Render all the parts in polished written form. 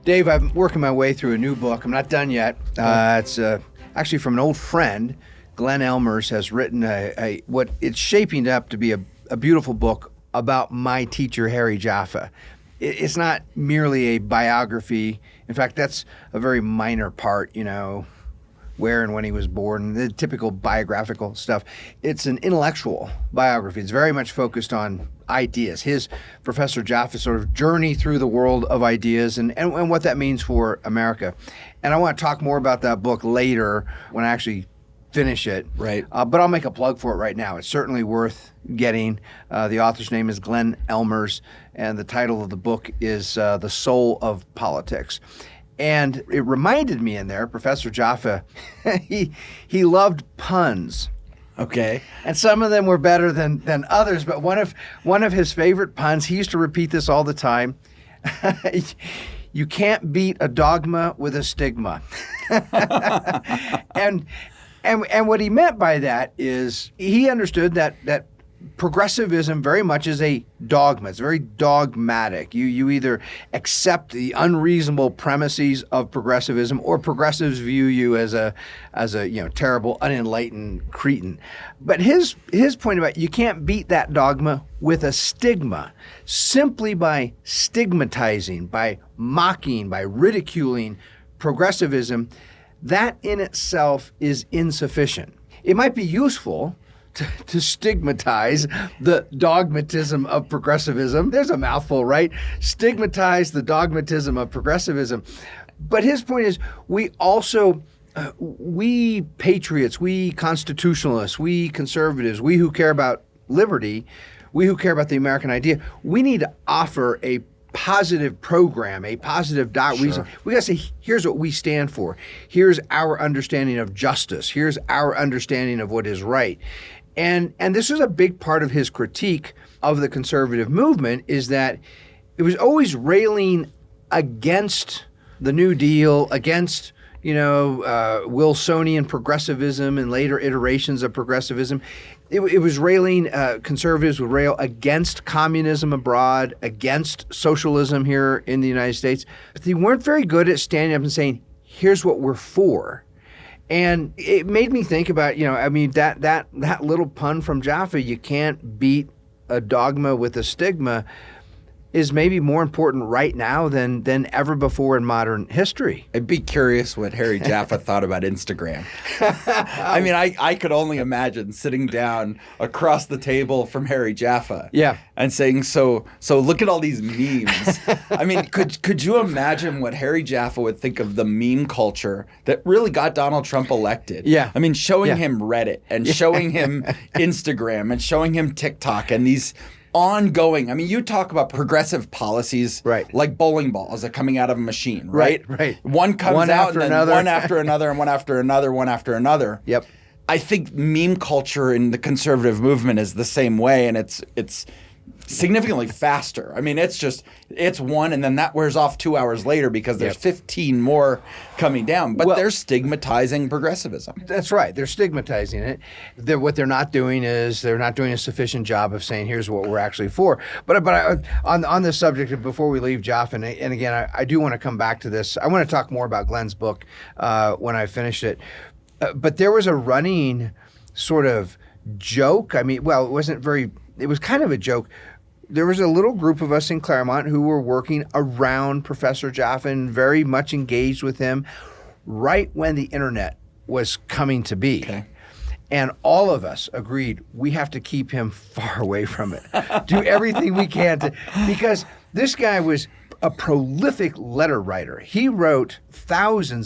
Dave, I'm working my way through a new book. I'm not done yet. It's actually from an old friend. Glenn Elmers has written what it's shaping up to be a beautiful book about my teacher, Harry Jaffa. It's not merely a biography. In fact, that's a very minor part, where and when he was born, the typical biographical stuff. It's an intellectual biography. It's very much focused on ideas. His Professor Jaffa's sort of journey through the world of ideas and what that means for America. And I want to talk more about that book later when I actually finish it. Right. But I'll make a plug for it right now. It's certainly worth getting. The author's name is Glenn Elmers, and the title of the book is The Soul of Politics. And it reminded me in there, Professor Jaffa, he loved puns. Okay. And some of them were better than others, but one of his favorite puns, he used to repeat this all the time. You can't beat a dogma with a stigma. and what he meant by that is he understood that progressivism very much is a dogma. It's very dogmatic. You either accept the unreasonable premises of progressivism, or progressives view you as a terrible, unenlightened cretin. But his point about you can't beat that dogma with a stigma, simply by stigmatizing, by mocking, by ridiculing progressivism, that in itself is insufficient. It might be useful to stigmatize the dogmatism of progressivism. There's a mouthful, right? Stigmatize the dogmatism of progressivism. But his point is, we also, we patriots, we constitutionalists, we conservatives, we who care about liberty, we who care about the American idea, we need to offer a positive program, a positive doctrine. Sure. We got to say, here's what we stand for. Here's our understanding of justice. Here's our understanding of what is right. And this is a big part of his critique of the conservative movement, is that it was always railing against the New Deal, against Wilsonian progressivism and later iterations of progressivism. It was railing, conservatives would rail against communism abroad, against socialism here in the United States. But they weren't very good at standing up and saying, here's what we're for. And it made me think about, that little pun from Jaffa, you can't beat a dogma with a stigma, is maybe more important right now than ever before in modern history. I'd be curious what Harry Jaffa thought about Instagram. I mean, I could only imagine sitting down across the table from Harry Jaffa, and saying, so look at all these memes. I mean, could you imagine what Harry Jaffa would think of the meme culture that really got Donald Trump elected? Yeah. I mean, showing him Reddit and showing him Instagram and showing him TikTok and these ongoing. I mean, you talk about progressive policies, right, like bowling balls that are coming out of a machine, right? Right. One comes out and then another. One after another and one after another, one after another. Yep. I think meme culture in the conservative movement is the same way, and it's significantly faster. I mean, it's one, and then that wears off 2 hours later because there's 15 more coming down. But they're stigmatizing progressivism. That's right. They're stigmatizing it. What they're not doing is they're not doing a sufficient job of saying, here's what we're actually for. But on this subject, before we leave Jaffa, and again, I do want to come back to this. I want to talk more about Glenn's book when I finish it. But there was a running sort of joke. I mean, well, it was kind of a joke. There was a little group of us in Claremont who were working around Professor Jaffa and very much engaged with him right when the internet was coming to be. Okay. And all of us agreed we have to keep him far away from it. Do everything we can because this guy was a prolific letter writer. He wrote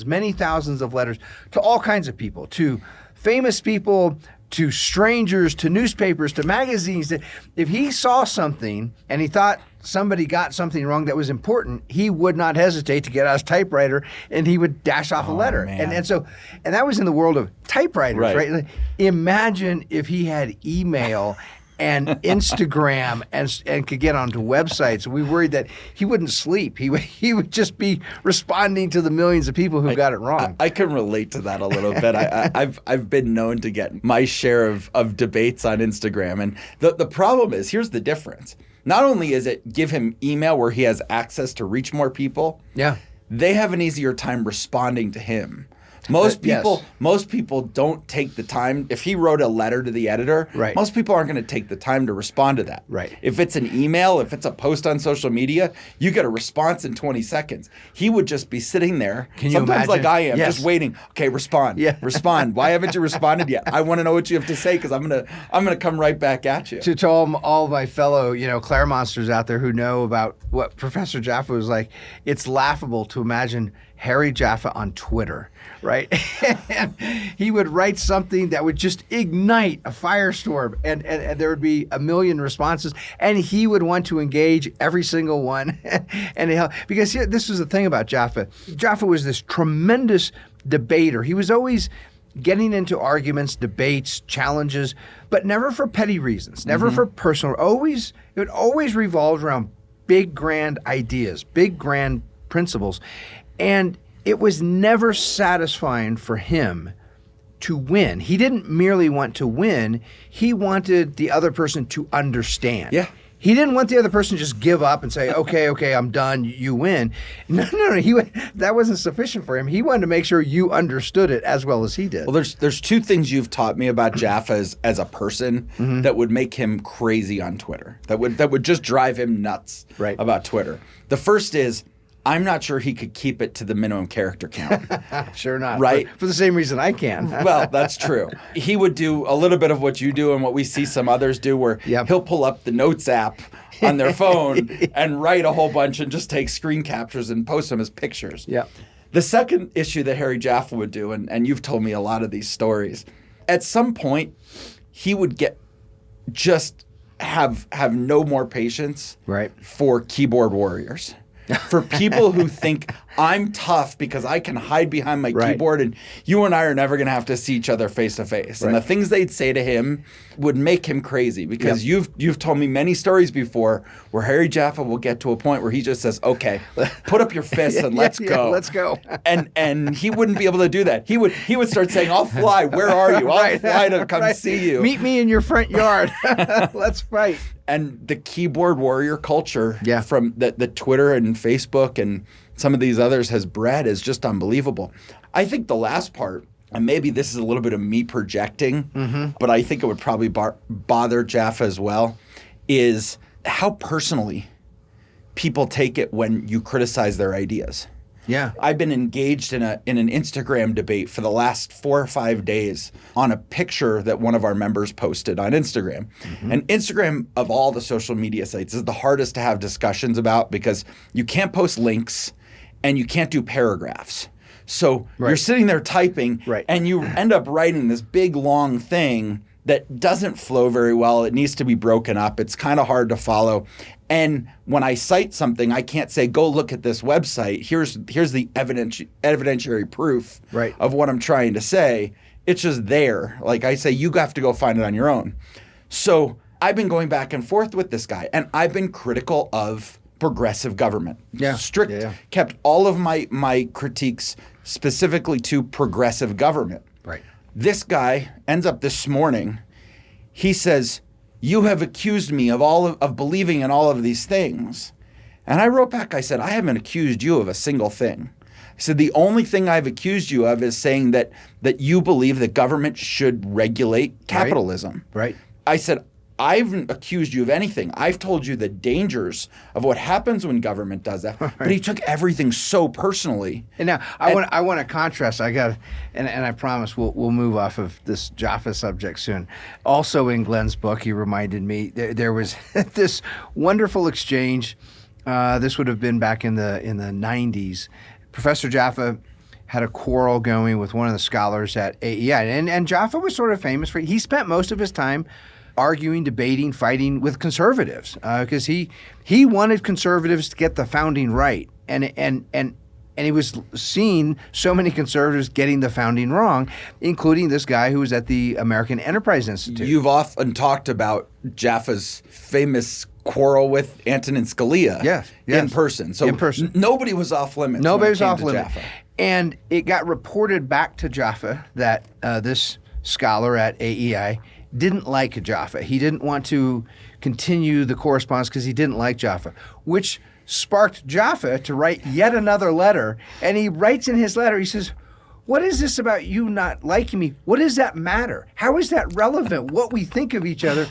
many thousands of letters to all kinds of people, to famous people, to strangers, to newspapers, to magazines. If he saw something and he thought somebody got something wrong that was important, he would not hesitate to get out his typewriter and he would dash off a letter. Man. And that was in the world of typewriters, right? Like, imagine if he had email and Instagram and could get onto websites. We worried that he wouldn't sleep. He would just be responding to the millions of people who got it wrong. I can relate to that a little bit. I've been known to get my share of debates on Instagram. And the problem is, here's the difference. Not only is it give him email where he has access to reach more people. Yeah. they have an easier time responding to him. Most people don't take the time. If he wrote a letter to the editor, most people aren't going to take the time to respond to that. If it's an email, if it's a post on social media, you get a response in 20 seconds. He would just be sitting there, sometimes like I am, just waiting. Okay, respond. Respond. Why haven't you responded yet? I want to know what you have to say because I'm gonna come right back at you. To all my fellow Claremonsters out there who know about what Professor Jaffa was like, it's laughable to imagine Harry Jaffa on Twitter, right? And he would write something that would just ignite a firestorm, and there would be a million responses, and he would want to engage every single one. Because this was the thing about Jaffa. Jaffa was this tremendous debater. He was always getting into arguments, debates, challenges, but never for petty reasons, never for personal. It would always revolve around big, grand ideas, big, grand principles. And it was never satisfying for him to win. He didn't merely want to win. He wanted the other person to understand. Yeah. He didn't want the other person to just give up and say, okay, I'm done, you win. No. That wasn't sufficient for him. He wanted to make sure you understood it as well as he did. Well, there's two things you've taught me about Jaffa as a person that would make him crazy on Twitter, that would just drive him nuts about Twitter. The first is, I'm not sure he could keep it to the minimum character count. Sure not. Right? For the same reason I can. Well, that's true. He would do a little bit of what you do and what we see some others do, where he'll pull up the Notes app on their phone and write a whole bunch and just take screen captures and post them as pictures. Yeah. The second issue that Harry Jaffa would do, and you've told me a lot of these stories, at some point he would have no more patience for keyboard warriors. For people who think I'm tough because I can hide behind my keyboard and you and I are never going to have to see each other face to face. And the things they'd say to him would make him crazy because you've told me many stories before where Harry Jaffa will get to a point where he just says, okay, put up your fists and let's go. Let's go. And he wouldn't be able to do that. He would start saying, I'll fly. Where are you? I'll fly to come see you. Meet me in your front yard. Let's fight. And the keyboard warrior culture from the Twitter and Facebook and some of these others has bred is just unbelievable. I think the last part, and maybe this is a little bit of me projecting, but I think it would probably bother Jaffa as well, is how personally people take it when you criticize their ideas. Yeah. I've been engaged in an Instagram debate for the last 4 or 5 days on a picture that one of our members posted on Instagram. And Instagram, of all the social media sites, is the hardest to have discussions about because you can't post links and you can't do paragraphs. So you're sitting there typing and you end up writing this big, long thing that doesn't flow very well. It needs to be broken up. It's kind of hard to follow. And when I cite something, I can't say, go look at this website. Here's the evidentiary proof of what I'm trying to say. It's just there. Like I say, you have to go find it on your own. So I've been going back and forth with this guy, and I've been critical of progressive government. Kept all of my critiques specifically to progressive government. This guy ends up this morning, he says, you have accused me of believing in all of these things. And I wrote back, I said, I haven't accused you of a single thing. I said, the only thing I've accused you of is saying that you believe that government should regulate capitalism. I said, I haven't accused you of anything. I've told you the dangers of what happens when government does that. But he took everything so personally. And now I want to contrast. And I promise we'll move off of this Jaffa subject soon. Also in Glenn's book, he reminded me there was this wonderful exchange. This would have been back in the 90s. Professor Jaffa had a quarrel going with one of the scholars at AEI, and Jaffa was sort of famous for. He spent most of his time arguing, debating, fighting with conservatives because he wanted conservatives to get the founding right, and he was seeing so many conservatives getting the founding wrong, including this guy who was at the American Enterprise Institute. You've often talked about Jaffa's famous quarrel with Antonin Scalia in person. So nobody was off limits. Nobody was off limits. And it got reported back to Jaffa that this scholar at AEI didn't like Jaffa. He didn't want to continue the correspondence because he didn't like Jaffa, which sparked Jaffa to write yet another letter. And he writes in his letter, he says, what is this about you not liking me? What does that matter? How is that relevant? What we think of each other?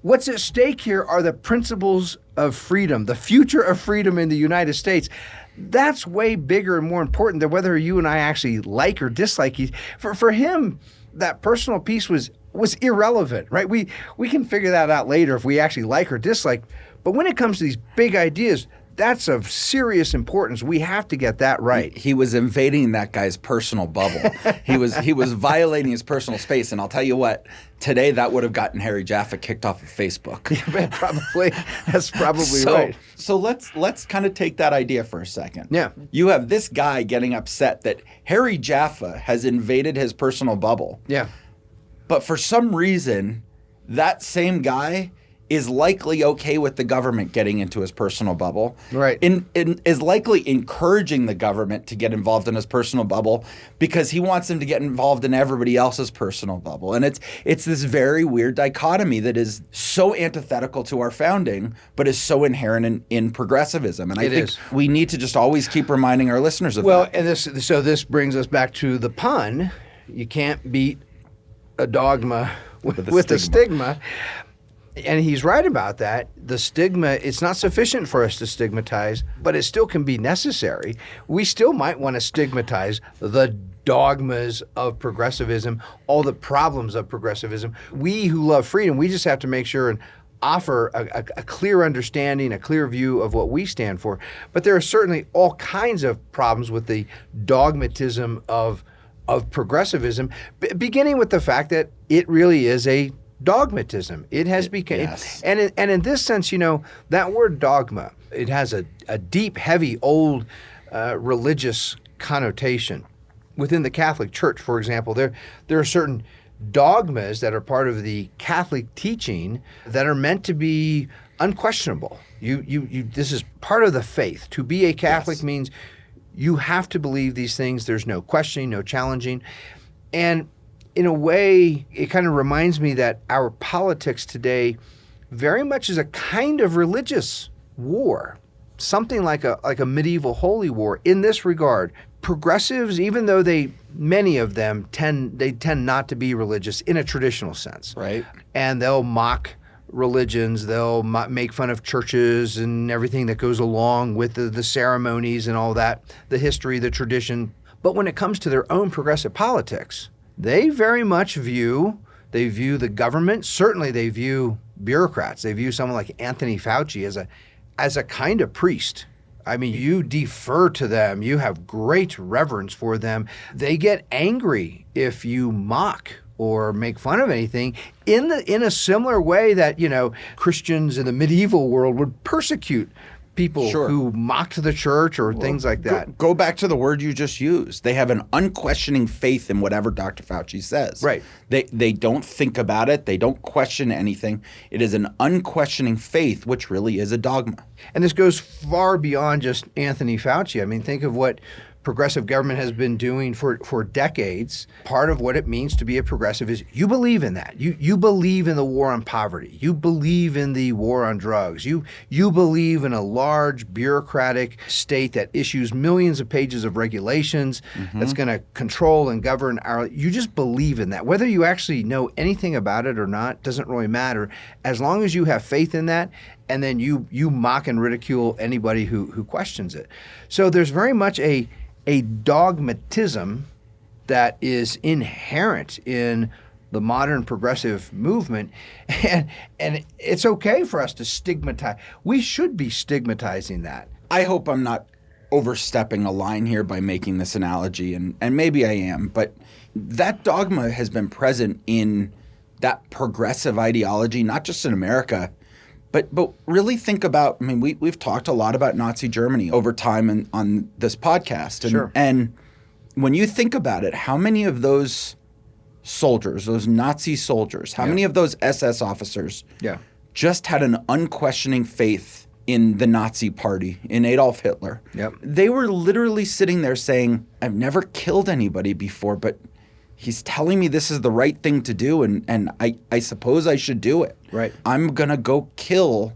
What's at stake here are the principles of freedom, the future of freedom in the United States. That's way bigger and more important than whether you and I actually like or dislike each. For him, that personal piece was irrelevant, right? We can figure that out later if we actually like or dislike. But when it comes to these big ideas, that's of serious importance. We have to get that right. He was invading that guy's personal bubble. He was violating his personal space. And I'll tell you what, today that would have gotten Harry Jaffa kicked off of Facebook. Yeah, probably. That's probably right. So let's kind of take that idea for a second. Yeah. You have this guy getting upset that Harry Jaffa has invaded his personal bubble. Yeah. But for some reason, that same guy is likely okay with the government getting into his personal bubble. Right. Is likely encouraging the government to get involved in his personal bubble because he wants them to get involved in everybody else's personal bubble. And it's this very weird dichotomy that is so antithetical to our founding, but is so inherent in progressivism. And I think we need to just always keep reminding our listeners of that. Well, and this brings us back to the pun. You can't beat a dogma with a stigma. And he's right about that. The stigma, it's not sufficient for us to stigmatize, but it still can be necessary. We still might want to stigmatize the dogmas of progressivism, all the problems of progressivism. We who love freedom, we just have to make sure and offer a clear understanding, a clear view of what we stand for. But there are certainly all kinds of problems with the dogmatism of progressivism, beginning with the fact that it really is a dogmatism. It has become, yes. and in this sense, that word dogma, it has a deep, heavy, old religious connotation. Within the Catholic Church, for example, there are certain dogmas that are part of the Catholic teaching that are meant to be unquestionable. This is part of the faith. To be a Catholic means you have to believe these things. There's no questioning, no challenging, and in a way, it kind of reminds me that our politics today very much is a kind of religious war, something like a medieval holy war in this regard. Progressives, even though many of them tend not to be religious in a traditional sense. Right. And they'll mock religions, they'll make fun of churches and everything that goes along with the ceremonies and all that, the history, the tradition. But when it comes to their own progressive politics, they very much view the government, certainly they view bureaucrats. They view someone like Anthony Fauci as a kind of priest. I mean, you defer to them. You have great reverence for them. They get angry if you mock or make fun of anything in a similar way that, Christians in the medieval world would persecute people who mocked the church or things like that. Go back to the word you just used. They have an unquestioning faith in whatever Dr. Fauci says. Right. They don't think about it. They don't question anything. It is an unquestioning faith, which really is a dogma. And this goes far beyond just Anthony Fauci. I mean, think of what progressive government has been doing for decades. Part of what it means to be a progressive is you believe in that. You believe in the war on poverty. You believe in the war on drugs. You believe in a large bureaucratic state that issues millions of pages of regulations that's going to control and govern you just believe in that. Whether you actually know anything about it or not doesn't really matter. As long as you have faith in that, and then you mock and ridicule anybody who questions it. So there's very much a dogmatism that is inherent in the modern progressive movement, and it's okay for us to stigmatize. We should be stigmatizing that. I hope I'm not overstepping a line here by making this analogy, and maybe I am, but that dogma has been present in that progressive ideology, not just in America, but really think about, I mean, we've talked a lot about Nazi Germany over time on this podcast. And when you think about it, how many of those soldiers, those Nazi soldiers, how many of those SS officers just had an unquestioning faith in the Nazi party, in Adolf Hitler? Yep. They were literally sitting there saying, I've never killed anybody before, but he's telling me this is the right thing to do, and I suppose I should do it. Right. I'm going to go kill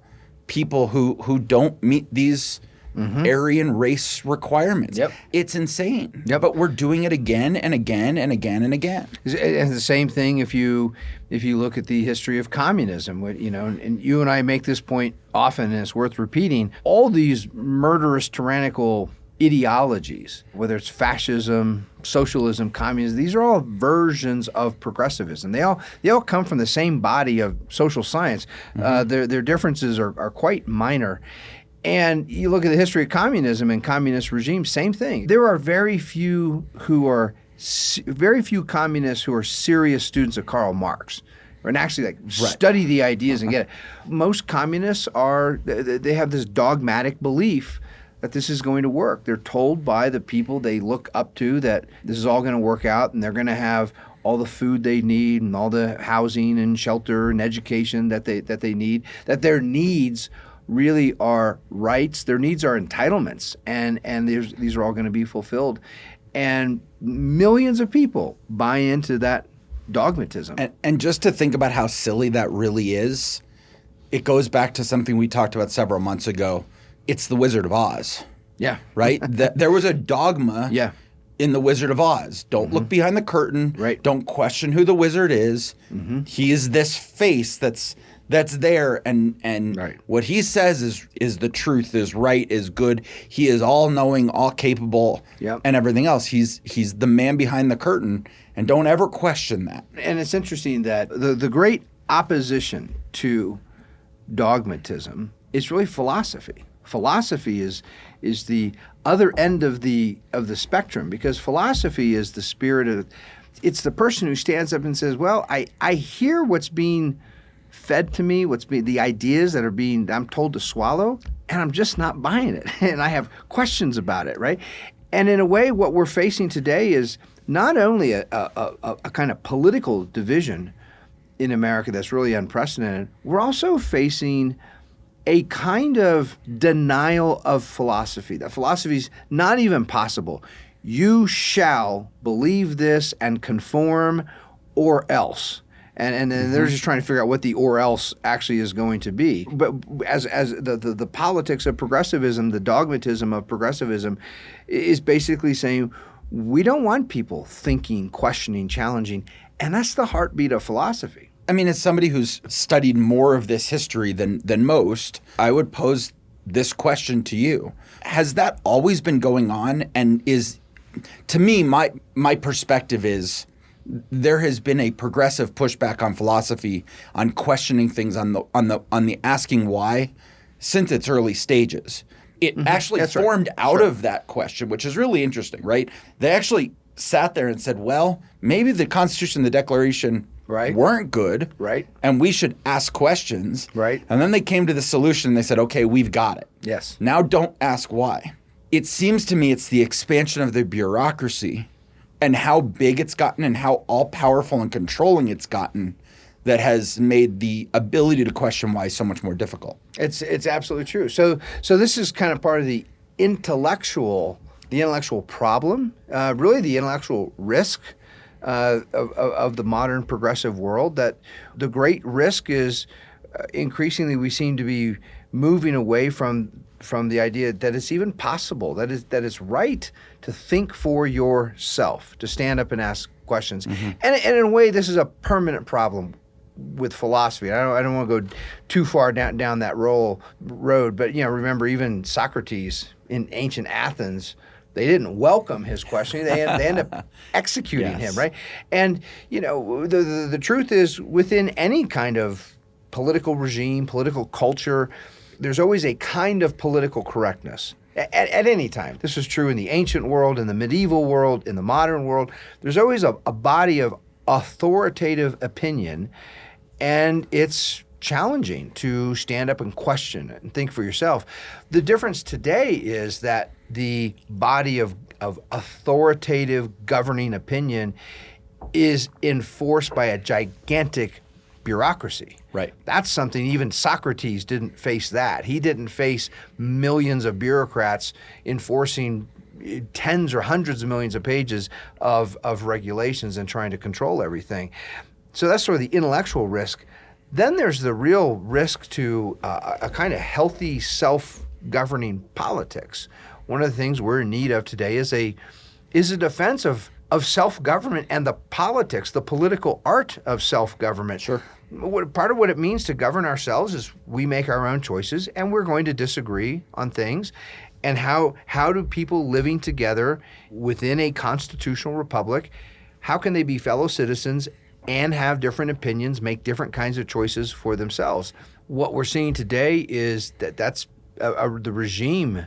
people who don't meet these Aryan race requirements. Yep. It's insane. Yep. But we're doing it again and again and again and again. And the same thing if you look at the history of communism, and you and I make this point often, and it's worth repeating. All these murderous, tyrannical ideologies, whether it's fascism, socialism, communism, these are all versions of progressivism. They all come from the same body of social science. Their differences are quite minor. And you look at the history of communism and communist regimes, same thing. There are very few communists who are serious students of Karl Marx, and actually study the ideas and get it. Most communists they have this dogmatic belief that this is going to work. They're told by the people they look up to that this is all going to work out, and they're going to have all the food they need and all the housing and shelter and education that they need, that their needs really are rights, their needs are entitlements, and these are all going to be fulfilled. And millions of people buy into that dogmatism. And just to think about how silly that really is, it goes back to something we talked about several months ago. It's the Wizard of Oz. Yeah. Right? There was a dogma in the Wizard of Oz. Don't look behind the curtain. Right. Don't question who the wizard is. He is this face that's there, and what he says is the truth, is right, is good. He is all knowing, all capable, and everything else. He's the man behind the curtain, and don't ever question that. And it's interesting that the great opposition to dogmatism is really philosophy. Philosophy is the other end of the spectrum, because philosophy is the spirit of, it's the person who stands up and says, well, I hear what's being fed to me, the ideas that I'm told to swallow, and I'm just not buying it. And I have questions about it, right? And in a way, what we're facing today is not only a kind of political division in America that's really unprecedented, we're also facing a kind of denial of philosophy. That philosophy's not even possible. You shall believe this and conform, or else. And then they're just trying to figure out what the or else actually is going to be. But as the politics of progressivism, the dogmatism of progressivism is basically saying, we don't want people thinking, questioning, challenging. And that's the heartbeat of philosophy. I mean, as somebody who's studied more of this history than most, I would pose this question to you. Has that always been going on? And to me, my perspective is, there has been a progressive pushback on philosophy, on questioning things, on the asking why, since its early stages. It actually formed out of that question, which is really interesting, right? They actually sat there and said, well, maybe the Constitution and the Declaration weren't good, and we should ask questions. And then they came to the solution and they said, okay, we've got it. Yes. Now don't ask why. It seems to me it's the expansion of the bureaucracy and how big it's gotten and how all-powerful and controlling it's gotten that has made the ability to question why so much more difficult. It's absolutely true. So this is kind of part of the intellectual problem, really the intellectual risk of the modern progressive world. That the great risk is increasingly we seem to be moving away from the idea that it's even possible, that it's right to think for yourself, to stand up and ask questions. And in a way, this is a permanent problem with philosophy. I don't want to go too far down that road, but remember even Socrates in ancient Athens, they didn't welcome his questioning. They end up executing him, right? And the truth is, within any kind of political regime, political culture, there's always a kind of political correctness at any time. This was true in the ancient world, in the medieval world, in the modern world. There's always a body of authoritative opinion, and it's challenging to stand up and question it and think for yourself. The difference today is that the body of authoritative governing opinion is enforced by a gigantic bureaucracy. Right. That's something even Socrates didn't face that. He didn't face millions of bureaucrats enforcing tens or hundreds of millions of pages of regulations and trying to control everything. So that's sort of the intellectual risk. Then there's the real risk to a kind of healthy governing politics. One of the things we're in need of today is a defense of self-government and the politics, the political art of self-government. Sure. Part of what it means to govern ourselves is we make our own choices, and we're going to disagree on things. And how do people living together within a constitutional republic, how can they be fellow citizens and have different opinions, make different kinds of choices for themselves? What we're seeing today is that's the regime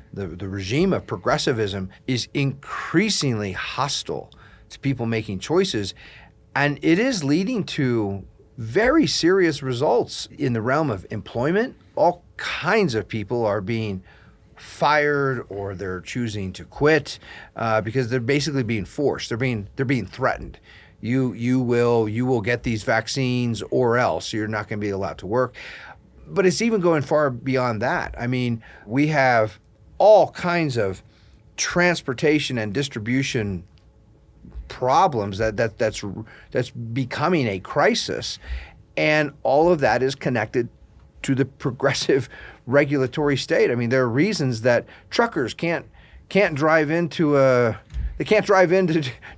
of progressivism is increasingly hostile to people making choices, and it is leading to very serious results in the realm of employment. All kinds of people are being fired or they're choosing to quit because they're basically being forced. They're being threatened. You will get these vaccines or else you're not going to be allowed to work. But it's even going far beyond that. I mean, we have all kinds of transportation and distribution problems that's becoming a crisis, and all of that is connected to the progressive regulatory state. I mean, there are reasons that truckers can't drive into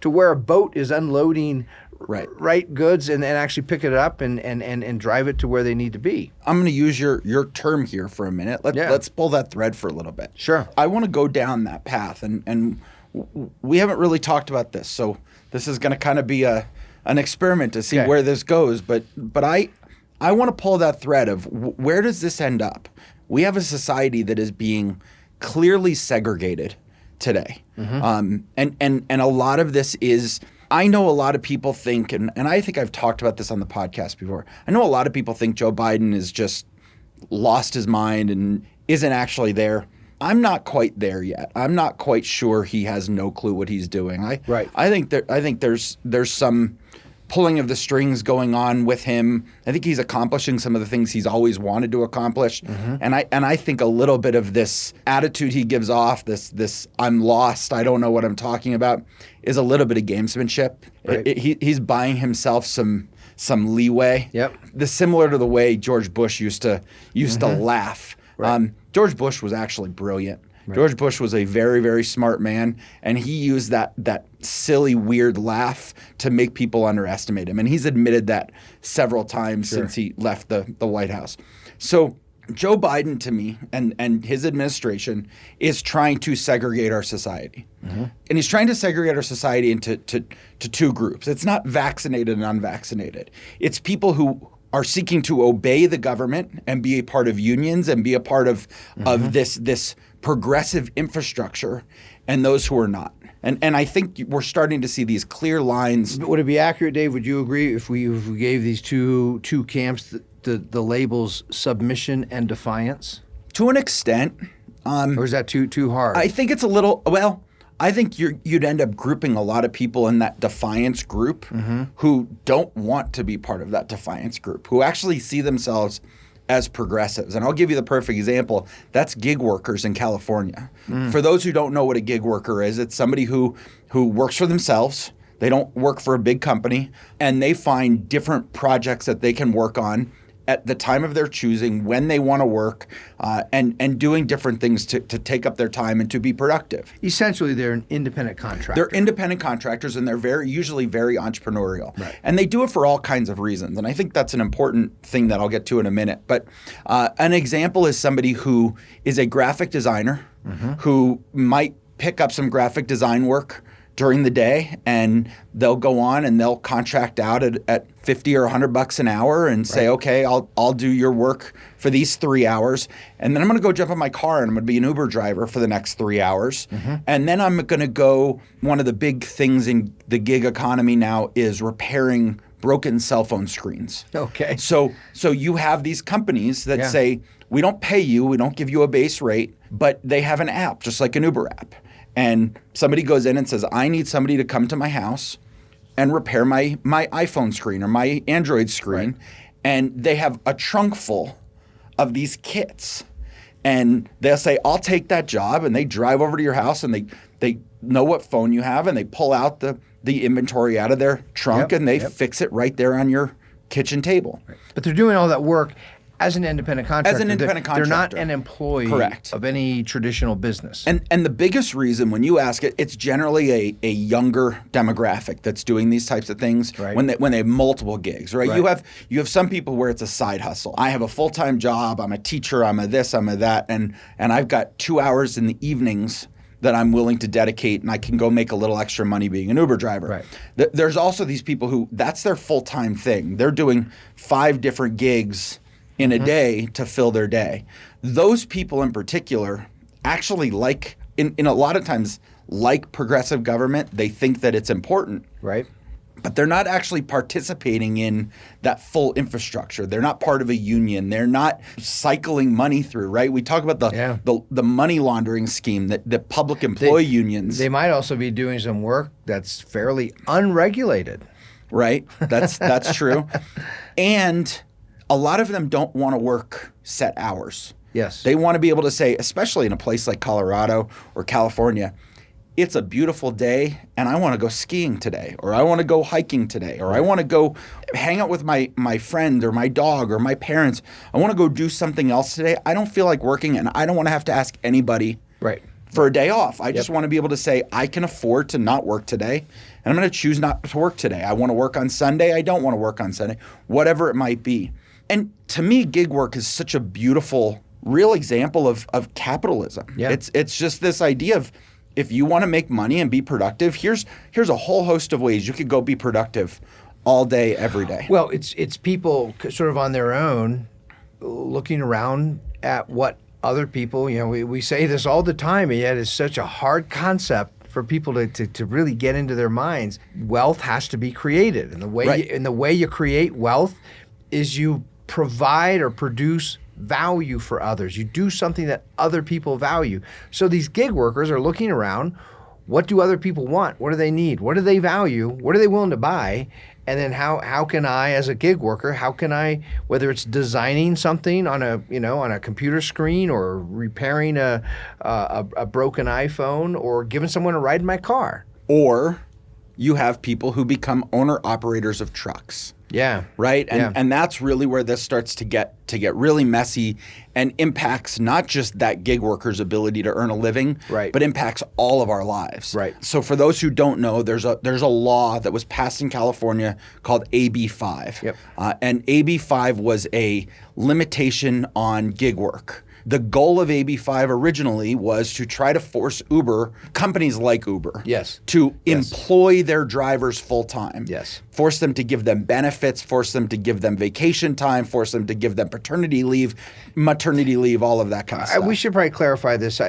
to where a boat is unloading right goods and actually pick it up and drive it to where they need to be. I'm going to use your term here for a minute. Let's pull that thread for a little bit. Sure. I want to go down that path, and we haven't really talked about this, so this is going to kind of be an experiment to see where this goes. But I want to pull that thread of where does this end up? We have a society that is being clearly segregated today, and a lot of this is. I know a lot of people think, and I think I've talked about this on the podcast before, I know a lot of people think Joe Biden has just lost his mind and isn't actually there. I'm not quite there yet. I'm not quite sure he has no clue what he's doing. I think there's some pulling of the strings going on with him. I think he's accomplishing some of the things he's always wanted to accomplish. And I think a little bit of this attitude he gives off, this I'm lost, I don't know what I'm talking about, is a little bit of gamesmanship. Right. He's buying himself some leeway. Yep. Similar to the way George Bush used to laugh. Right. George Bush was actually brilliant. Right. George Bush was a very, very smart man, and he used that silly, weird laugh to make people underestimate him. And he's admitted that several times since he left the White House. So Joe Biden, to me, and his administration is trying to segregate our society. And he's trying to segregate our society into two groups. It's not vaccinated and unvaccinated. It's people who are seeking to obey the government and be a part of unions and be a part of this progressive infrastructure, and those who are not. And I think we're starting to see these clear lines. Would it be accurate, Dave? Would you agree if we gave these two camps the labels submission and defiance? To an extent. Or is that too hard? I think it's a little, well, I think you'd end up grouping a lot of people in that defiance group who don't want to be part of that defiance group, who actually see themselves as progressives. And I'll give you the perfect example. That's gig workers in California. For those who don't know what a gig worker is, it's somebody who works for themselves. They don't work for a big company, and they find different projects that they can work on at the time of their choosing, when they want to work, and doing different things to take up their time and to be productive. Essentially, they're an independent contractor. They're independent contractors, and they're usually very entrepreneurial. Right. And they do it for all kinds of reasons. And I think that's an important thing that I'll get to in a minute. But an example is somebody who is a graphic designer who might pick up some graphic design work during the day, and they'll go on and they'll contract out at $50 or $100 an hour and say, okay, I'll do your work for these 3 hours, and then I'm going to go jump in my car and I'm going to be an Uber driver for the next 3 hours, and then I'm going to go. One of the big things in the gig economy now is repairing broken cell phone screens. Okay. So you have these companies that say, we don't pay you, we don't give you a base rate, but they have an app, just like an Uber app. And somebody goes in and says, I need somebody to come to my house and repair my iPhone screen or my Android screen. And they have a trunk full of these kits. And they'll say, I'll take that job. And they drive over to your house and they know what phone you have, and they pull out the inventory out of their trunk and they fix it right there on your kitchen table. But they're doing all that work As an independent contractor. As an independent contractor. They're not an employee Correct. of any traditional business. And the biggest reason, when you ask it, it's generally a younger demographic that's doing these types of things Right. when they have multiple gigs, right? Right. You have some people where it's a side hustle. I have a full-time job, I'm a teacher, I'm a this, I'm a that, and I've got 2 hours in the evenings that I'm willing to dedicate, and I can go make a little extra money being an Uber driver. Right. There's also these people who that's their full-time thing. They're doing 5 different gigs in a day to fill their day. Those people in particular actually like, in a lot of times, like progressive government. They think that it's important. Right. But they're not actually participating in that full infrastructure. They're not part of a union. They're not cycling money through, right? We talk about the money laundering scheme, that the public employee unions. They might also be doing some work that's fairly unregulated. Right? That's true. And a lot of them don't want to work set hours. Yes. They want to be able to say, especially in a place like Colorado or California, it's a beautiful day and I want to go skiing today, or I want to go hiking today, or I want to go hang out with my friend or my dog or my parents. I want to go do something else today. I don't feel like working, and I don't want to have to ask anybody for a day off. I just want to be able to say, I can afford to not work today, and I'm going to choose not to work today. I want to work on Sunday. I don't want to work on Sunday, whatever it might be. And to me, gig work is such a beautiful, real example of capitalism. Yeah. It's just this idea of, if you want to make money and be productive, here's a whole host of ways you could go be productive all day, every day. Well, it's people sort of on their own looking around at what other people, we say this all the time, and yet it's such a hard concept for people to really get into their minds. Wealth has to be created. And the way you create wealth is you provide or produce value for others. You do something that other people value. So these gig workers are looking around. What do other people want? What do they need? What do they value? What are they willing to buy? And then how can I, as a gig worker, how can I, whether it's designing something on a computer screen, or repairing a broken iPhone, or giving someone a ride in my car? Or you have people who become owner-operators of trucks. Yeah. Right? And that's really where this starts to get really messy, and impacts not just that gig worker's ability to earn a living, but impacts all of our lives. Right. So for those who don't know, there's a law that was passed in California called AB 5. Yep. And AB 5 was a limitation on gig work. The goal of AB 5 originally was to try to force companies like Uber, to employ their drivers full time. Yes. Force them to give them benefits, force them to give them vacation time, force them to give them paternity leave, maternity leave, all of that kind of stuff. We should probably clarify this.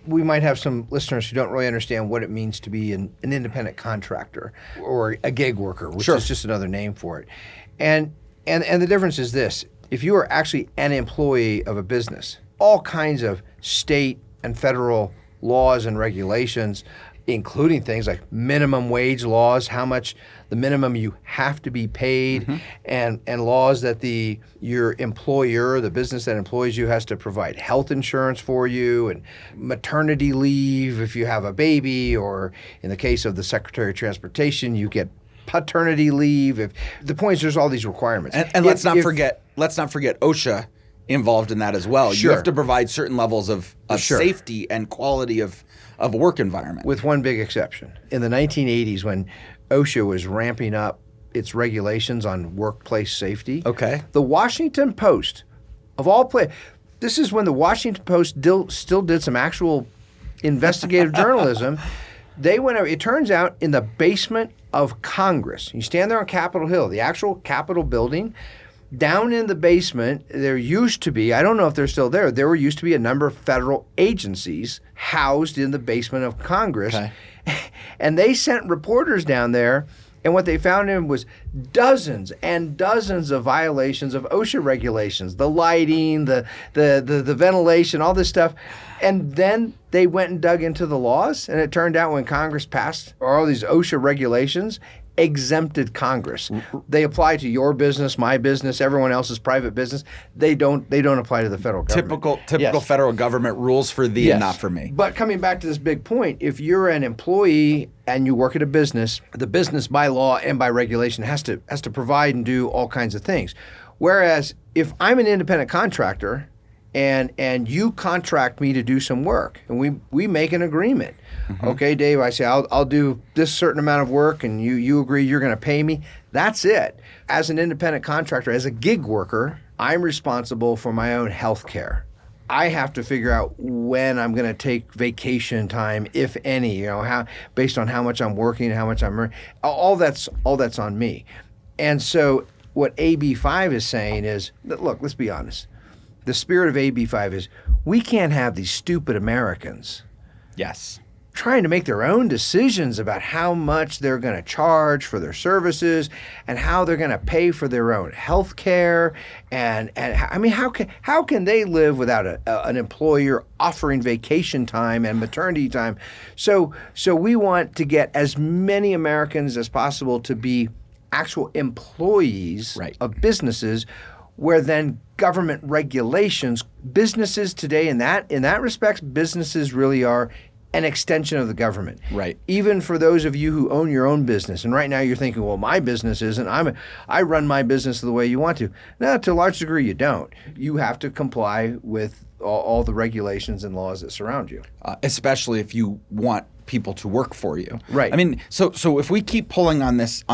We might have some listeners who don't really understand what it means to be an independent contractor or a gig worker, which is just another name for it. And the difference is this: if you are actually an employee of a business, all kinds of state and federal laws and regulations, including things like minimum wage laws, how much the minimum you have to be paid, and laws that your employer, the business that employs you, has to provide health insurance for you, and maternity leave if you have a baby, or in the case of the Secretary of Transportation, you get paternity leave. The point is, there's all these requirements. And let's not forget OSHA involved in that as well. You have to provide certain levels of safety and quality of work environment. With one big exception. In the 1980s, when OSHA was ramping up its regulations on workplace safety, the Washington Post, of all places, this is when the Washington Post still did some actual investigative journalism. They went over, it turns out, in the basement of Congress. You stand there on Capitol Hill, the actual Capitol building. Down in the basement, there used to be, I don't know if they're still there used to be a number of federal agencies housed in the basement of Congress. And they sent reporters down there, and what they found in was dozens and dozens of violations of OSHA regulations, the lighting, the ventilation, all this stuff. And then they went and dug into the laws, and it turned out when Congress passed all these OSHA regulations, exempted Congress. They apply to your business, my business, everyone else's private business. They don't apply to the federal government. Typical federal government rules for thee and not for me. But coming back to this big point, if you're an employee and you work at a business, the business by law and by regulation has to provide and do all kinds of things. Whereas if I'm an independent contractor and you contract me to do some work and we make an agreement. Mm-hmm. Okay, Dave, I say I'll do this certain amount of work and you agree you're going to pay me. That's it. As an independent contractor, as a gig worker, I'm responsible for my own health care. I have to figure out when I'm going to take vacation time, if any, how based on how much I'm working, how much I'm earning. All that's on me. And so what AB5 is saying is, look, let's be honest. The spirit of AB5 is we can't have these stupid Americans trying to make their own decisions about how much they're going to charge for their services and how they're going to pay for their own health care. And I mean, how can they live without an employer offering vacation time and maternity time? So we want to get as many Americans as possible to be actual employees of businesses, where then government regulations, businesses today in that respect, businesses really are an extension of the government. Right. Even for those of you who own your own business, and right now you're thinking, well, my business isn't. I run my business the way you want to. No, to a large degree you don't. You have to comply with all the regulations and laws that surround you. Especially if you want people to work for you. Right. I mean, so if we keep pulling on this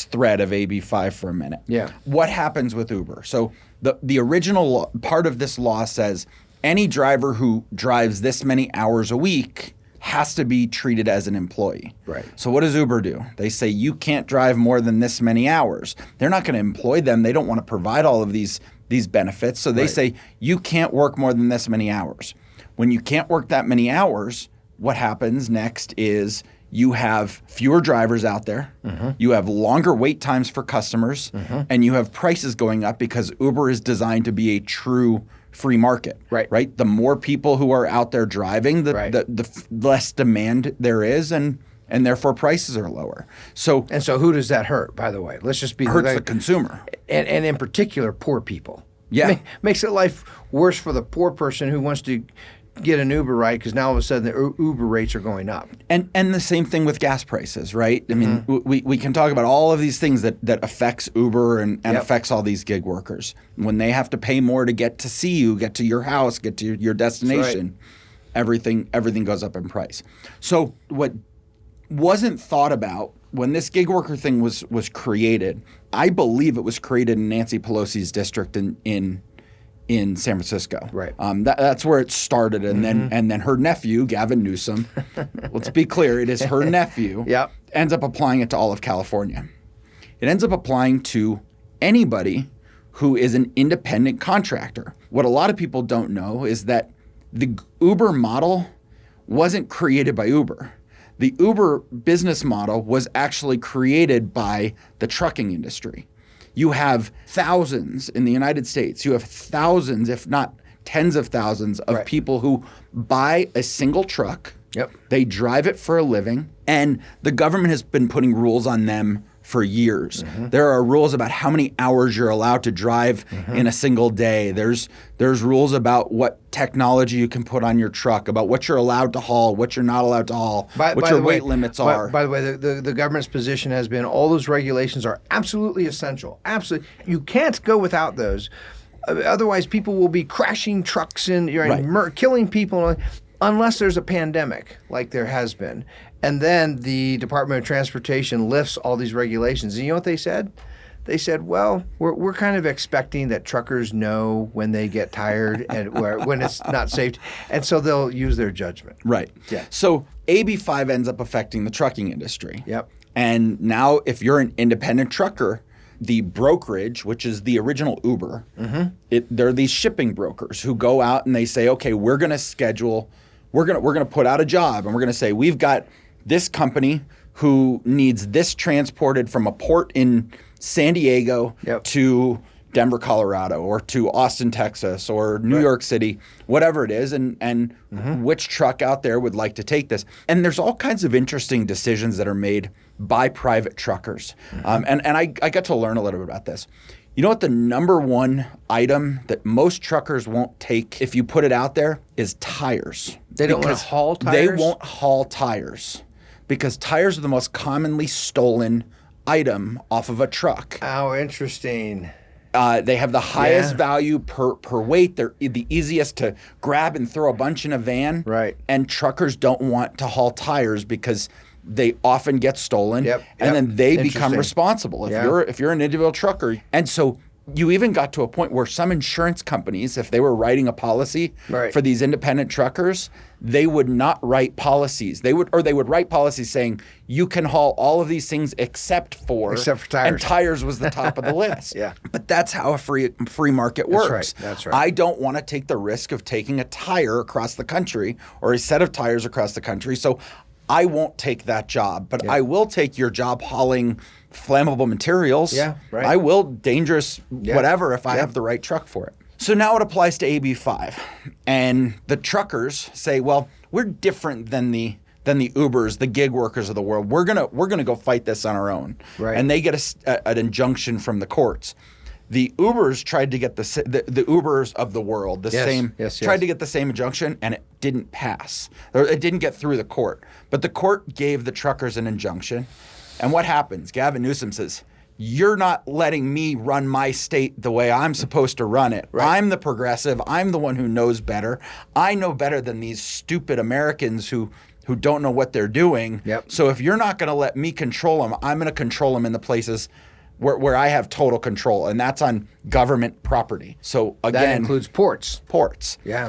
thread of AB5 for a minute. Yeah. What happens with Uber? So the original part of this law says any driver who drives this many hours a week has to be treated as an employee. Right. So what does Uber do? They say you can't drive more than this many hours. They're not going to employ them. They don't want to provide all of these benefits. So they say you can't work more than this many hours. When you can't work that many hours, what happens next is you have fewer drivers out there, you have longer wait times for customers, and you have prices going up because Uber is designed to be a true free market. Right? The more people who are out there driving, the less demand there is, and therefore prices are lower. So who does that hurt, by the way? Let's just be hurts the consumer. And in particular, poor people. Yeah. Makes it life worse for the poor person who wants to get an Uber ride because now all of a sudden the Uber rates are going up. And the same thing with gas prices, right? I mean, we can talk about all of these things that affects Uber and affects all these gig workers. When they have to pay more to get to see you, get to your house, get to your destination, everything goes up in price. So what wasn't thought about when this gig worker thing was created, I believe it was created in Nancy Pelosi's district in San Francisco. Right. That's where it started, and then her nephew, Gavin Newsom, let's be clear, it is her nephew, ends up applying it to all of California. It ends up applying to anybody who is an independent contractor. What a lot of people don't know is that the Uber model wasn't created by Uber. The Uber business model was actually created by the trucking industry. You have thousands in the United States. You have thousands, if not tens of thousands, of people who buy a single truck. They drive it for a living, and the government has been putting rules on them for years. There are rules about how many hours you're allowed to drive in a single day. There's rules about what technology you can put on your truck, about what you're allowed to haul, what you're not allowed to haul, what your weight limits are. By the way, the government's position has been all those regulations are absolutely essential. Absolutely. You can't go without those. Otherwise, people will be crashing trucks and killing people unless there's a pandemic like there has been. And then the Department of Transportation lifts all these regulations. And you know what they said? They said, well, we're kind of expecting that truckers know when they get tired and when it's not safe. And so they'll use their judgment. Right. Yeah. So AB5 ends up affecting the trucking industry. Yep. And now if you're an independent trucker, the brokerage, which is the original Uber, they're these shipping brokers who go out and they say, okay, we're going to put out a job, and we're going to say, we've got this company who needs this transported from a port in San Diego to Denver, Colorado, or to Austin, Texas, or New York City, whatever it is, and which truck out there would like to take this. And there's all kinds of interesting decisions that are made by private truckers. And I got to learn a little bit about this. You know what the number one item that most truckers won't take if you put it out there is tires. They don't want to haul tires? They won't haul tires because tires are the most commonly stolen item off of a truck. Oh, interesting. They have the highest value per weight. They're the easiest to grab and throw a bunch in a van. Right. And truckers don't want to haul tires because they often get stolen, and then they become responsible if you're an individual trucker. And so you even got to a point where some insurance companies, if they were writing a policy for these independent truckers, they would not write policies. They would write policies saying you can haul all of these things except for tires. And tires was the top of the list. But that's how a free market works. That's right. I don't want to take the risk of taking a tire across the country or a set of tires across the country. So I won't take that job, but I will take your job hauling flammable materials. I will dangerous whatever if I have the right truck for it. So now it applies to AB 5. And the truckers say, well, we're different than the Ubers, the gig workers of the world. We're gonna go fight this on our own. And they get an injunction from the courts. The Ubers tried to get the Ubers of the world, tried to get the same injunction, and it didn't pass. Or it didn't get through the court. But the court gave the truckers an injunction. And what happens? Gavin Newsom says, you're not letting me run my state the way I'm supposed to run it. I'm the progressive. I'm the one who knows better. I know better than these stupid Americans who don't know what they're doing. So if you're not going to let me control them, I'm going to control them in the places where I have total control, and that's on government property. So again, that includes ports.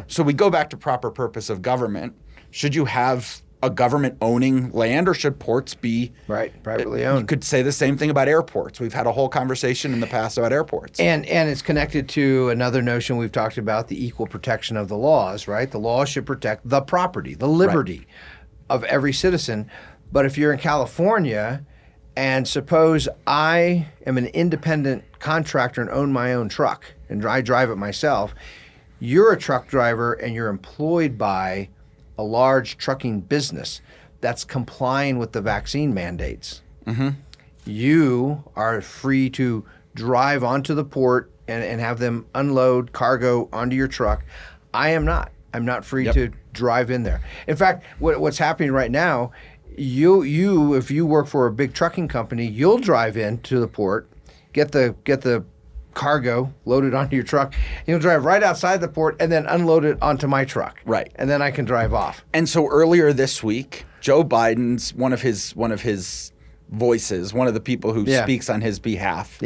So we go back to proper purpose of government. Should you have a government owning land, or should ports be privately owned? You could say the same thing about airports. We've had a whole conversation in the past about airports. And it's connected to another notion we've talked about, the equal protection of the laws, right? The laws should protect the property, the liberty of every citizen. But if you're in California, and suppose I am an independent contractor and own my own truck, and I drive it myself, you're a truck driver and you're employed by a large trucking business that's complying with the vaccine mandates. You are free to drive onto the port and have them unload cargo onto your truck. I am not. I'm not free to drive in there. In fact, what's happening right now, you if you work for a big trucking company, you'll drive into the port, get the cargo loaded onto your truck. You'll drive right outside the port and then unload it onto my truck. And then I can drive off. And so earlier this week, Joe Biden's one of his voices, one of the people who speaks on his behalf,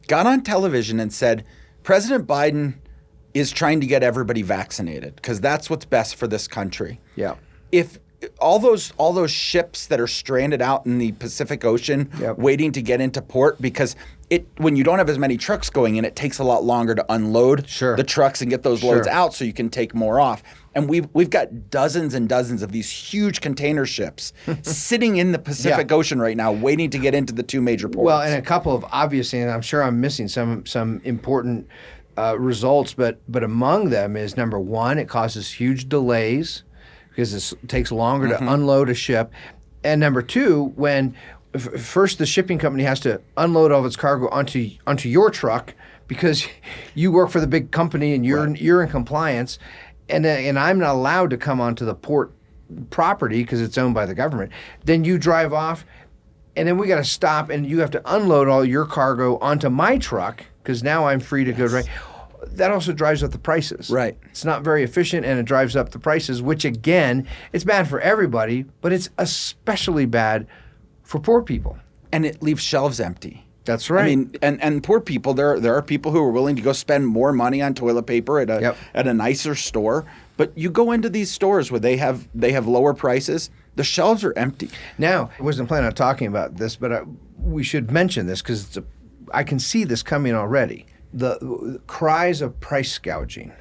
got on television and said, President Biden is trying to get everybody vaccinated because that's what's best for this country. If all those ships that are stranded out in the Pacific Ocean waiting to get into port, because when you don't have as many trucks going in, it takes a lot longer to unload the trucks and get those loads out so you can take more off. And we've got dozens and dozens of these huge container ships sitting in the Pacific Ocean right now waiting to get into the two major ports. Well, and a couple of obviously, and I'm sure I'm missing some important results, but among them is, number one, it causes huge delays because it takes longer to unload a ship. And number two, when first the shipping company has to unload all of its cargo onto your truck because you work for the big company and you're in compliance, and I'm not allowed to come onto the port property because it's owned by the government. Then you drive off, and then we got to stop, and you have to unload all your cargo onto my truck because now I'm free to go right. That also drives up the prices. It's not very efficient, and it drives up the prices, which again, it's bad for everybody, but it's especially bad for poor people. And it leaves shelves empty. That's right. I mean, and poor people, there are people who are willing to go spend more money on toilet paper at a nicer store, but you go into these stores where they have lower prices, the shelves are empty. Now, I wasn't planning on talking about this, but we should mention this because I can see this coming already. The cries of price gouging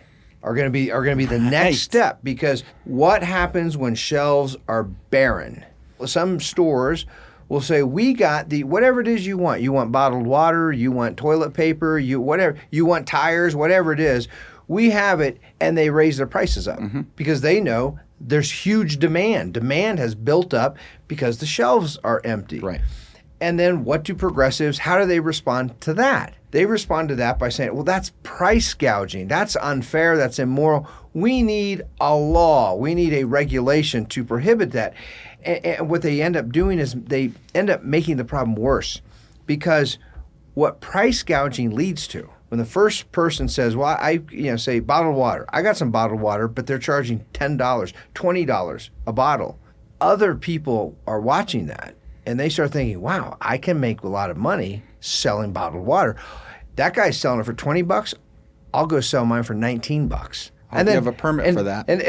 are going to be the next step, because what happens when shelves are barren? Some stores will say, we got whatever it is you want. You want bottled water, you want toilet paper, you want tires, whatever it is. We have it, and they raise their prices up because they know there's huge demand. Demand has built up because the shelves are empty. Right. And then what do progressives, how do they respond to that? They respond to that by saying, well, that's price gouging. That's unfair. That's immoral. We need a law. We need a regulation to prohibit that. And what they end up doing is they end up making the problem worse, because what price gouging leads to, when the first person says, well, say bottled water. I got some bottled water, but they're charging $10, $20 a bottle. Other people are watching that, and they start thinking, wow, I can make a lot of money selling bottled water. That guy's selling it for $20. I'll go sell mine for $19. And then you have a permit for that. I'm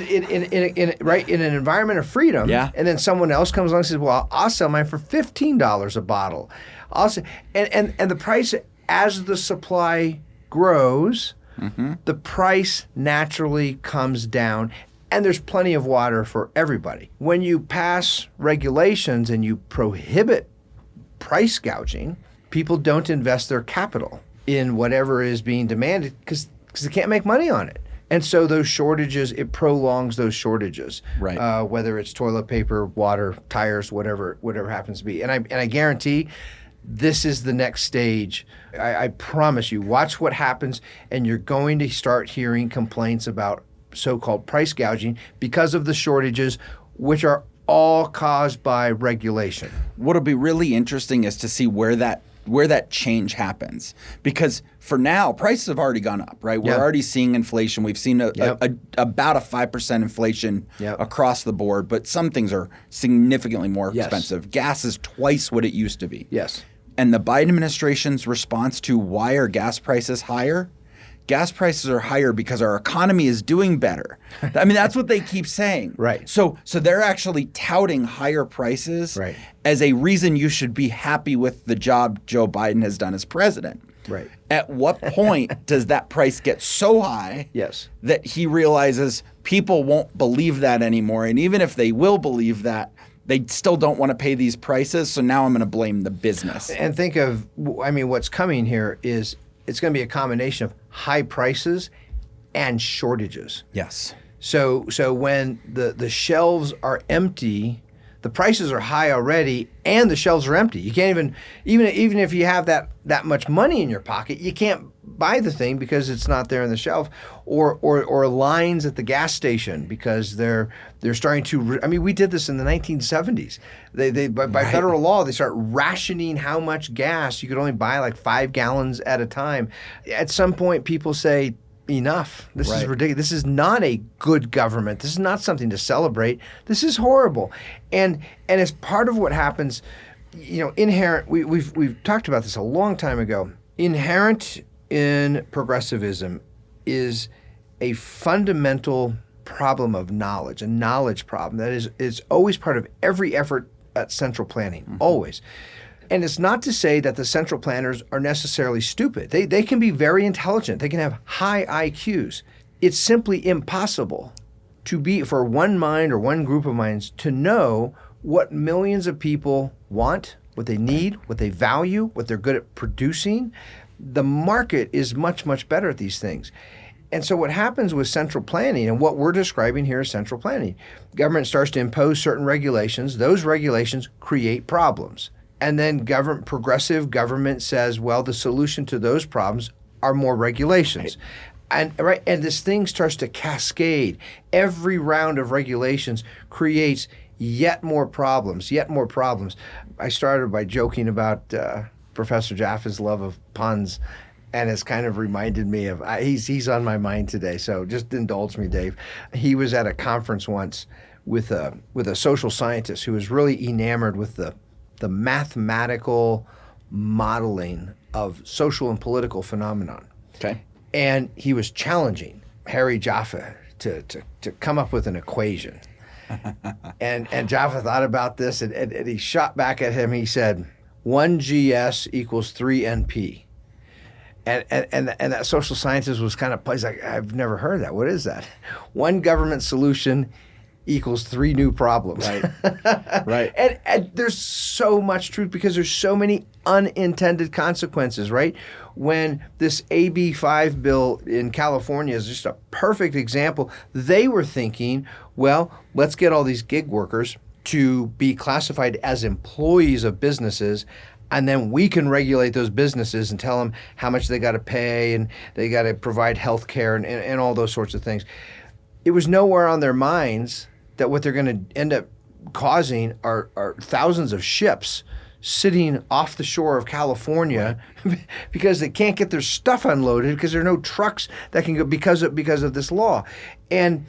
in an environment of freedom. Yeah. And then someone else comes along and says, well, I'll sell mine for $15 a bottle. And the price, as the supply grows, the price naturally comes down. And there's plenty of water for everybody. When you pass regulations and you prohibit price gouging, people don't invest their capital in whatever is being demanded because they can't make money on it. And so those shortages, it prolongs those shortages. Right. Whether it's toilet paper, water, tires, whatever happens to be. And I guarantee this is the next stage. I promise you, watch what happens, and you're going to start hearing complaints about so-called price gouging because of the shortages, which are all caused by regulation. What'll be really interesting is to see where that change happens, because for now prices have already gone up, right? We're already seeing inflation. We've seen about a 5% inflation across the board, but some things are significantly more expensive. Gas is twice what it used to be. Yes. And the Biden administration's response to why are gas prices higher? Gas prices are higher because our economy is doing better. I mean, that's what they keep saying. Right. So they're actually touting higher prices as a reason you should be happy with the job Joe Biden has done as president. Right. At what point does that price get so high that he realizes people won't believe that anymore? And even if they will believe that, they still don't want to pay these prices. So now I'm going to blame the business. And think of, what's coming here is it's going to be a combination of high prices and shortages. Yes. So when the shelves are empty, the prices are high already, and the shelves are empty. You can't even if you have that much money in your pocket, you can't buy the thing because it's not there on the shelf, or lines at the gas station because they're starting to. We did this in the 1970s. They by federal law they start rationing how much gas you could only buy, like 5 gallons at a time. At some point, people say, enough. This is ridiculous. This is not a good government. This is not something to celebrate. This is horrible. And as part of what happens, inherent. We've talked about this a long time ago. Inherent in progressivism is a fundamental problem of knowledge, a knowledge problem that is always part of every effort at central planning, always. And it's not to say that the central planners are necessarily stupid. They can be very intelligent. They can have high IQs. It's simply impossible for one mind or one group of minds to know what millions of people want, what they need, what they value, what they're good at producing. The market is much, much better at these things. And so what happens with central planning, and what we're describing here is central planning, government starts to impose certain regulations. Those regulations create problems. And then progressive government says, well, the solution to those problems are more regulations. And this thing starts to cascade. Every round of regulations creates yet more problems. I started by joking about Professor Jaffa's love of puns, and it's kind of reminded me of, he's on my mind today, so just indulge me, Dave. He was at a conference once with a social scientist who was really enamored with the mathematical modeling of social and political phenomenon. Okay. And he was challenging Harry Jaffa to come up with an equation. and Jaffa thought about this, and he shot back at him. He said, 1GS equals 3NP. And that social scientist was kind of, he's like, I've never heard that. What is that? One government solution equals 3 new problems. Right. Right. And there's so much truth because there's so many unintended consequences, right? When this AB5 bill in California is just a perfect example, they were thinking, well, let's get all these gig workers to be classified as employees of businesses, and then we can regulate those businesses and tell them how much they got to pay and they got to provide health care and all those sorts of things. It was nowhere on their minds that what they're going to end up causing are thousands of ships sitting off the shore of California because they can't get their stuff unloaded because there are no trucks that can go because of this law. And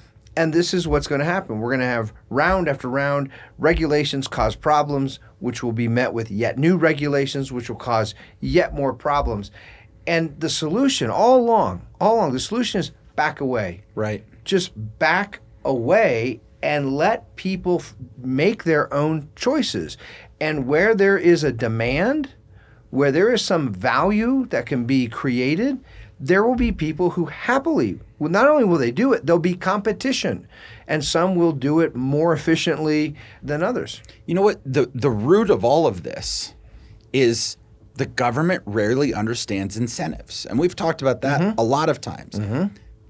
this is what's going to happen. We're going to have round after round. Regulations cause problems, which will be met with yet new regulations, which will cause yet more problems. And the solution all along, the solution is back away. Right. Just back away and let people make their own choices. And where there is a demand, where there is some value that can be created, there will be people who happily, well, not only will they do it, there'll be competition. And some will do it more efficiently than others. You know what? The root of all of this is the government rarely understands incentives. And we've talked about that a lot of times.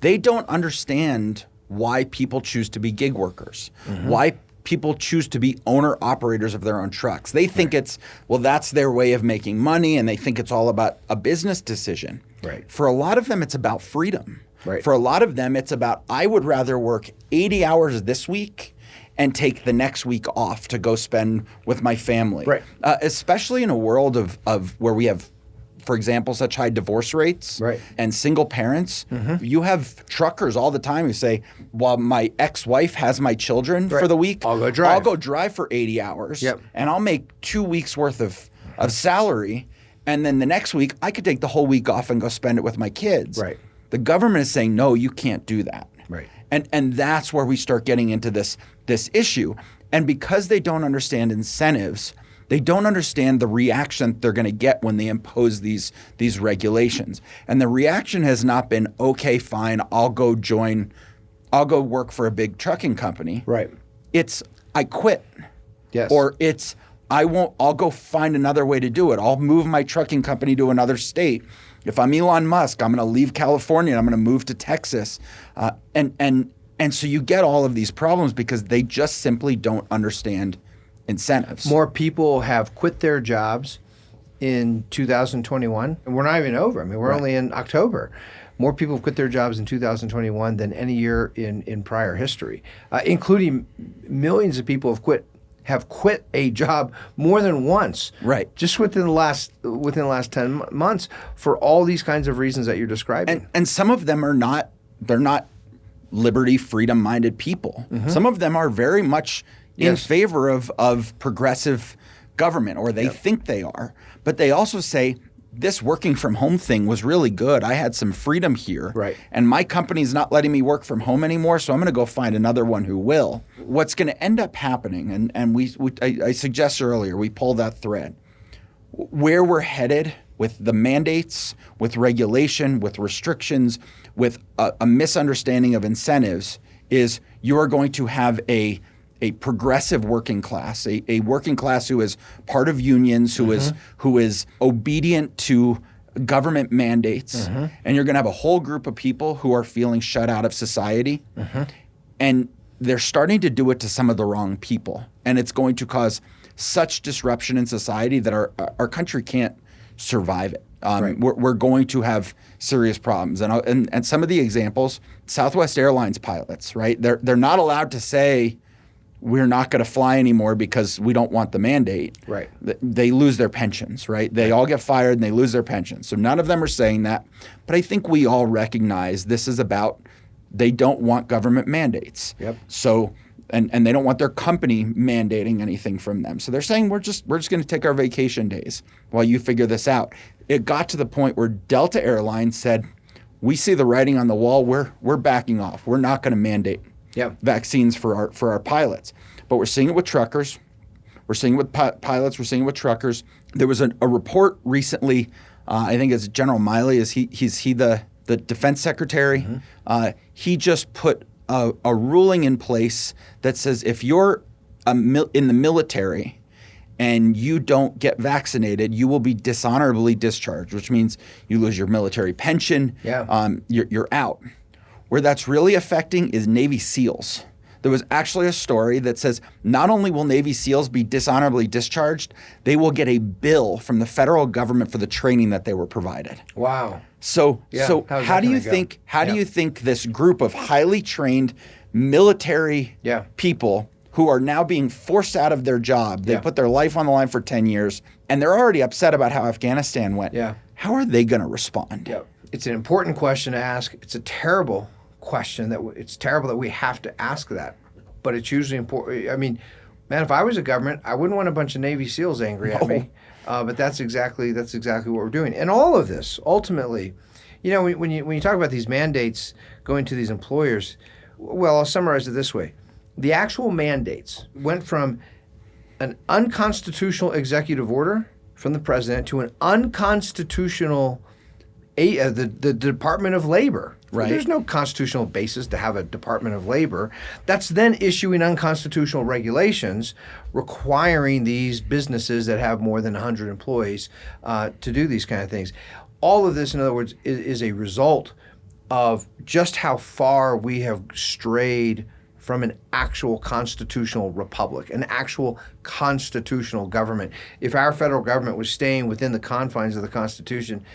They don't understand why people choose to be gig workers, why people choose to be owner-operators of their own trucks. They think it's, well, that's their way of making money, and they think it's all about a business decision. Right. For a lot of them, it's about freedom. Right. For a lot of them, it's about, I would rather work 80 hours this week and take the next week off to go spend with my family. Right. Especially in a world of where we have, for example, such high divorce rates and single parents. You have truckers all the time who say, while my ex-wife has my children for the week, I'll go drive for 80 hours Yep. and I'll make 2 weeks worth of salary. And then the next week, I could take the whole week off and go spend it with my kids. Right. The government is saying, no, you can't do that. Right. And that's where we start getting into this issue. And because they don't understand incentives, they don't understand the reaction they're going to get when they impose these regulations. And the reaction has not been, okay, fine, I'll go work for a big trucking company. Right. It's, I quit. Yes. Or it's, I'll go find another way to do it. I'll move my trucking company to another state. If I'm Elon Musk, I'm going to leave California and I'm going to move to Texas. And so you get all of these problems because they just simply don't understand incentives. More people have quit their jobs in 2021, and we're not even over. I mean, we're only in October. More people have quit their jobs in 2021 than any year in prior history, including millions of people have quit a job more than once. Right. Just within the last 10 months for all these kinds of reasons that you're describing. And some of them they're not liberty, freedom-minded people. Some of them are very much in favor of progressive government, or they think they are. But they also say, this working from home thing was really good. I had some freedom here. Right. And my company's not letting me work from home anymore, so I'm going to go find another one who will. What's going to end up happening, and I suggested earlier, we pull that thread. Where we're headed with the mandates, with regulation, with restrictions, with a misunderstanding of incentives is you are going to have a progressive working class, a working class who is part of unions, who is obedient to government mandates, and you're going to have a whole group of people who are feeling shut out of society, and they're starting to do it to some of the wrong people, and it's going to cause such disruption in society that our country can't survive it. We're going to have serious problems, and some of the examples, Southwest Airlines pilots, right? They're not allowed to say, we're not going to fly anymore because we don't want the mandate. Right. They lose their pensions, right? They all get fired and they lose their pensions. So none of them are saying that. But I think we all recognize this is about, they don't want government mandates. Yep. So, and they don't want their company mandating anything from them. So they're saying, we're just going to take our vacation days while you figure this out. It got to the point where Delta Airlines said, we see the writing on the wall, we're backing off. We're not going to mandate vaccines for our pilots. But we're seeing it with truckers. We're seeing it with pilots. We're seeing it with truckers. There was a report recently, I think it's General Miley, he's the defense secretary. He just put a ruling in place that says if you're in the military and you don't get vaccinated, you will be dishonorably discharged, which means you lose your military pension. Yeah. You're out. Where that's really affecting is Navy SEALs. There was actually a story that says not only will Navy SEALs be dishonorably discharged, they will get a bill from the federal government for the training that they were provided. Wow. So how do you think this group of highly trained military people who are now being forced out of their job, they put their life on the line for 10 years, and they're already upset about how Afghanistan went. Yeah. How are they going to respond? Yeah. It's an important question to ask. It's a terrible question it's terrible that we have to ask that, but it's usually important. I mean, man, if I was a government, I wouldn't want a bunch of Navy SEALs angry at me. But that's exactly what we're doing. And all of this, ultimately, when you talk about these mandates going to these employers, well, I'll summarize it this way. The actual mandates went from an unconstitutional executive order from the president to an unconstitutional the Department of Labor. Right. There's no constitutional basis to have a Department of Labor. That's then issuing unconstitutional regulations requiring these businesses that have more than 100 employees to do these kind of things. All of this, in other words, is a result of just how far we have strayed from an actual constitutional republic, an actual constitutional government. If our federal government was staying within the confines of the Constitution,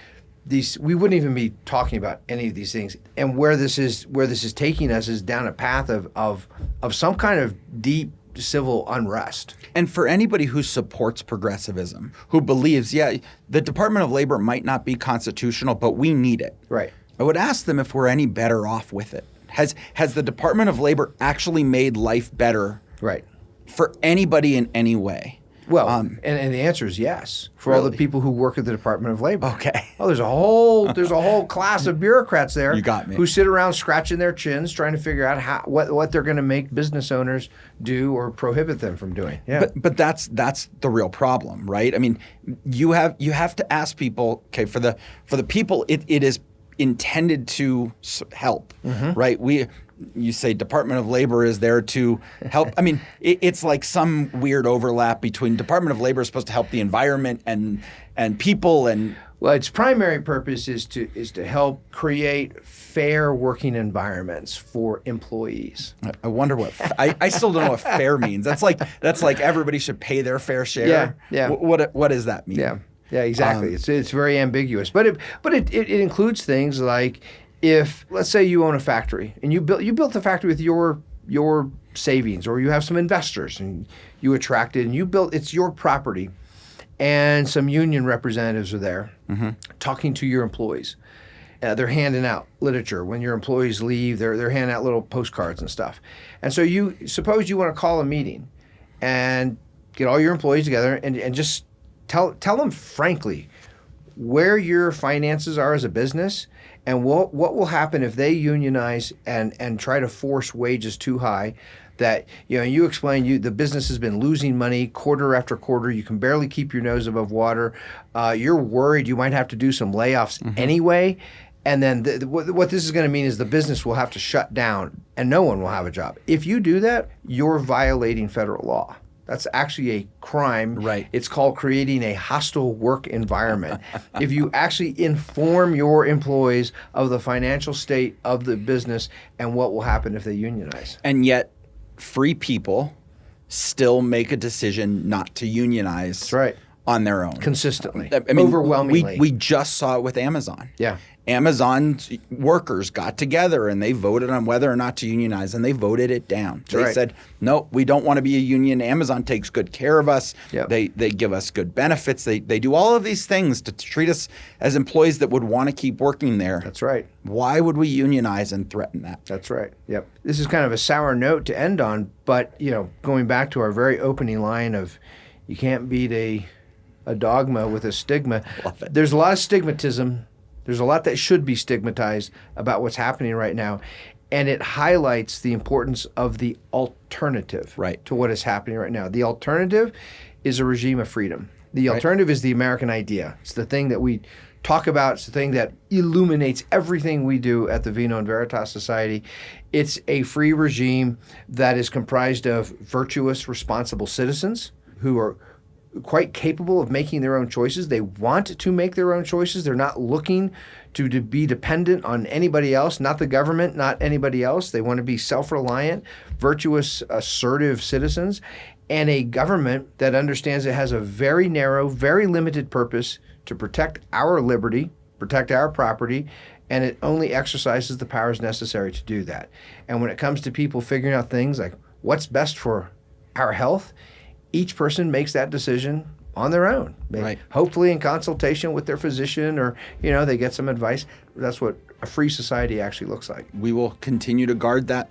we wouldn't even be talking about any of these things. And where this is taking us is down a path of some kind of deep civil unrest. And for anybody who supports progressivism, who believes, the Department of Labor might not be constitutional, but we need it. Right. I would ask them if we're any better off with it. Has the Department of Labor actually made life better for anybody in any way? Well, and the answer is yes for all the people who work at the Department of Labor. Okay. Oh, there's a whole class of bureaucrats there. You got me. Who sit around scratching their chins trying to figure out what they're going to make business owners do or prohibit them from doing. Yeah. But that's the real problem, right? I mean, you have to ask people. Okay, for the people, it is intended to help, right? You say Department of Labor is there to help. I mean, it's like some weird overlap between Department of Labor is supposed to help the environment and people and. Well, its primary purpose is to help create fair working environments for employees. I wonder what I still don't know what fair means. That's like everybody should pay their fair share. Yeah. What does that mean? Yeah, exactly. It's very ambiguous, but it includes things like, if let's say you own a factory and you built the factory with your savings, or you have some investors and you attracted and it's your property, and some union representatives are there talking to your employees. They're handing out literature when your employees leave. They're handing out little postcards and stuff. And so suppose you want to call a meeting and get all your employees together and just tell them frankly where your finances are as a business, and what will happen if they unionize and try to force wages too high. That you explain the business has been losing money quarter after quarter. You can barely keep your nose above water. You're worried you might have to do some layoffs anyway. And then what this is going to mean is the business will have to shut down and no one will have a job. If you do that, you're violating federal law. That's actually a crime. Right. It's called creating a hostile work environment. If you actually inform your employees of the financial state of the business and what will happen if they unionize. And yet, free people still make a decision not to unionize. That's right. On their own. Consistently. I mean, overwhelmingly. We just saw it with Amazon. Yeah. Amazon's workers got together and they voted on whether or not to unionize, and they voted it down. They said, no, we don't want to be a union. Amazon takes good care of us. Yep. They give us good benefits. They do all of these things to treat us as employees that would want to keep working there. That's right. Why would we unionize and threaten that? That's right. Yep. This is kind of a sour note to end on, but going back to our very opening line of you can't beat a dogma with a stigma. Love it. There's a lot of stigmatism. There's a lot that should be stigmatized about what's happening right now. And it highlights the importance of the alternative to what is happening right now. The alternative is a regime of freedom. The alternative is the American idea. It's the thing that we talk about the thing that illuminates everything we do at the Vino Veritas Society. It's a free regime that is comprised of virtuous, responsible citizens who are quite capable of making their own choices. They want to make their own choices. They're not looking to be dependent on anybody else, not the government, not anybody else. They want to be self-reliant, virtuous, assertive citizens, and a government that understands it has a very narrow, very limited purpose to protect our liberty, protect our property, and it only exercises the powers necessary to do that. And when it comes to people figuring out things like what's best for our health, each person makes that decision on their own. Right. Hopefully in consultation with their physician, or they get some advice. That's what a free society actually looks like. We will continue to guard that.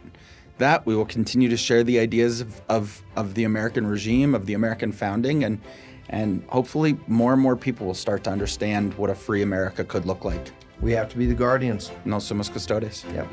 We will continue to share the ideas of the American regime, of the American founding, and hopefully more and more people will start to understand what a free America could look like. We have to be the guardians. No somos custodes. Yep.